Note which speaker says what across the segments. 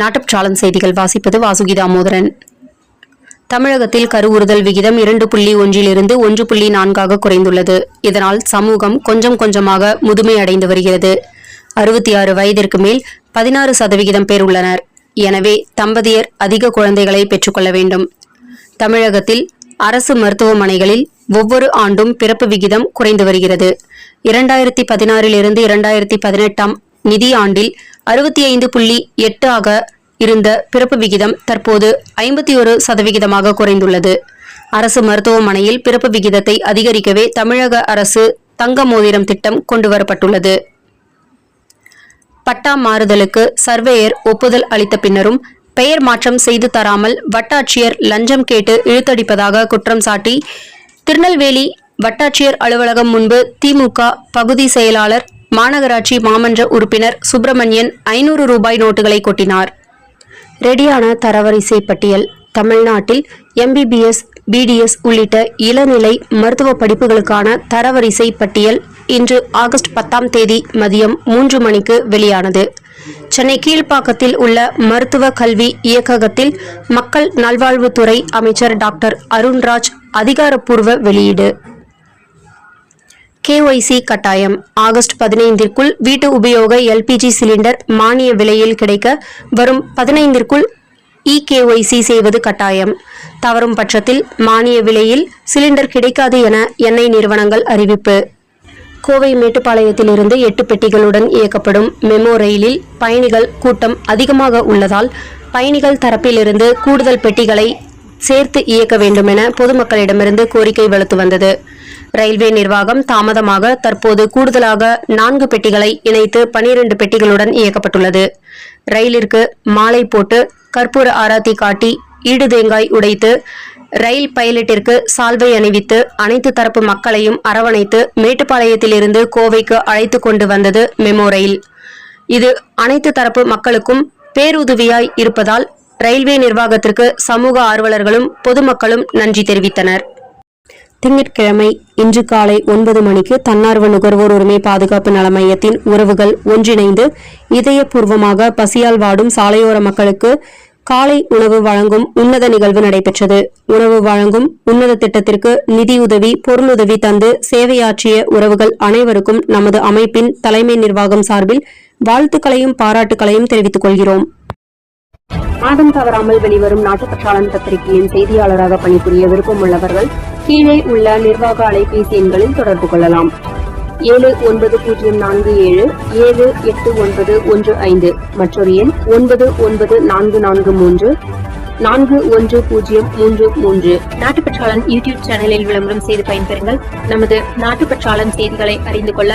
Speaker 1: நாட்டுப்பற்றாளன் செய்திகள் வாசிப்பது வாசுகி தாமோதரன். தமிழகத்தில் கருவுறுதல் விகிதம் 2.1 1.4 குறைந்துள்ளது. இதனால் சமூகம் கொஞ்சம் கொஞ்சமாக முதுமை அடைந்து வருகிறது. 66 வயதிற்கு மேல் 16% பேர் உள்ளனர். எனவே தம்பதியர் அதிக குழந்தைகளை பெற்றுக்கொள்ள வேண்டும். தமிழகத்தில் அரசு மருத்துவமனைகளில் ஒவ்வொரு ஆண்டும் பிறப்பு விகிதம் குறைந்து வருகிறது. 2016 2018 நிதி ஆண்டில் 65.8 இருந்த பிறப்பு விகிதம் தற்போது 51% குறைந்துள்ளது. அரசு மருத்துவமனையில் பிறப்பு விகிதத்தை அதிகரிக்கவே தமிழக அரசு தங்க மோதிரம் திட்டம் கொண்டுவரப்பட்டுள்ளது. பட்டா மாறுதலுக்கு சர்வேயர் ஒப்புதல் அளித்த பின்னரும் பெயர் மாற்றம் செய்து தராமல் வட்டாட்சியர் லஞ்சம் கேட்டு இழுத்தடிப்பதாக குற்றம் சாட்டி திருநெல்வேலி வட்டாட்சியர் அலுவலகம் முன்பு திமுக பகுதி செயலாளர் மாநகராட்சி மாமன்ற உறுப்பினர் சுப்பிரமணியன் 500 ரூபாய் நோட்டுகளை கொட்டினார். ரெடியான தரவரிசை பட்டியல். தமிழ்நாட்டில் MBBS, BDS உள்ளிட்ட இளநிலை மருத்துவ படிப்புகளுக்கான தரவரிசை பட்டியல் இன்று ஆகஸ்ட் 10 மதியம் 3 மணிக்கு வெளியானது. சென்னை கீழ்ப்பாக்கத்தில் உள்ள மருத்துவ கல்வி இயக்ககத்தில் மக்கள் நல்வாழ்வுத்துறை அமைச்சர் டாக்டர் அருண்ராஜ் அதிகாரப்பூர்வ வெளியீடு. KYC கட்டாயம். ஆகஸ்ட் 15 வீட்டு உபயோக LPG சிலிண்டர் மானிய விலையில் கிடைக்க வரும் 15 EKYC செய்வது கட்டாயம். தவறும் பட்சத்தில் மானிய விலையில் சிலிண்டர் கிடைக்காது என எண்ணெய் நிறுவனங்கள் அறிவிப்பு. கோவை மேட்டுப்பாளையத்திலிருந்து 8 பெட்டிகளுடன் இயக்கப்படும் மெமோ ரயிலில் பயணிகள் கூட்டம் அதிகமாக உள்ளதால் பயணிகள் தரப்பிலிருந்து கூடுதல் பெட்டிகளை சேர்த்து இயக்க வேண்டும் என பொதுமக்களிடமிருந்து கோரிக்கை வலுத்து வந்தது. ரயில்வே நிர்வாகம் தாமதமாக தற்போது கூடுதலாக 4 பெட்டிகளை இணைத்து 12 பெட்டிகளுடன் இயக்கப்பட்டுள்ளது. ரயிலிற்கு மாலை போட்டு கற்பூர ஆராத்தி காட்டி ஈடு தேங்காய் உடைத்து ரயில் பைலட்டிற்கு சால்வை அணிவித்து அனைத்து தரப்பு மக்களையும் அரவணைத்து மேட்டுப்பாளையத்திலிருந்து கோவைக்கு அழைத்து கொண்டு வந்தது மெமோ ரயில். இது அனைத்து தரப்பு மக்களுக்கும் பேருதவியாய் இருப்பதால் ரயில்வே நிர்வாகத்திற்கு சமூக ஆர்வலர்களும் பொதுமக்களும் நன்றி தெரிவித்தனர். திங்கட்கிழமை இன்று காலை 9 மணிக்கு தன்னார்வ நுகர்வோர் உரிமை பாதுகாப்பு நல மையத்தின் உறவுகள் ஒன்றிணைந்து இதயபூர்வமாக பசியால் வாடும் சாலையோர மக்களுக்கு காலை உணவு வழங்கும் உன்னத நிகழ்வு நடைபெற்றது. உணவு வழங்கும் உன்னத திட்டத்திற்கு நிதியுதவி, பொருளுதவி தந்து சேவையாற்றிய உறவுகள் அனைவருக்கும் நமது அமைப்பின் தலைமை நிர்வாகம் சார்பில் வாழ்த்துக்களையும் பாராட்டுக்களையும் தெரிவித்துக் கொள்கிறோம். மாதம் தவறாமல் வெளிவரும் நாட்டுப்பற்றாளன் பத்திரிகையின் செய்தியாளராக பணிபுரிய விருப்பம் உள்ளவர்கள் கீழே உள்ள நிர்வாக அலைபேசி எண்களில் தொடர்பு கொள்ளலாம். 790477 78915 மற்றொரு எண் 9944341033. நாட்டுப்பற்றாளன் யூடியூப் சேனலில் விளம்பரம் செய்து பயன்பெறுங்கள். நமது நாட்டுப்பற்றாளன் செய்திகளை அறிந்து கொள்ள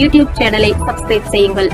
Speaker 1: யூடியூப் சேனலை சப்ஸ்கிரைப் செய்யுங்கள்.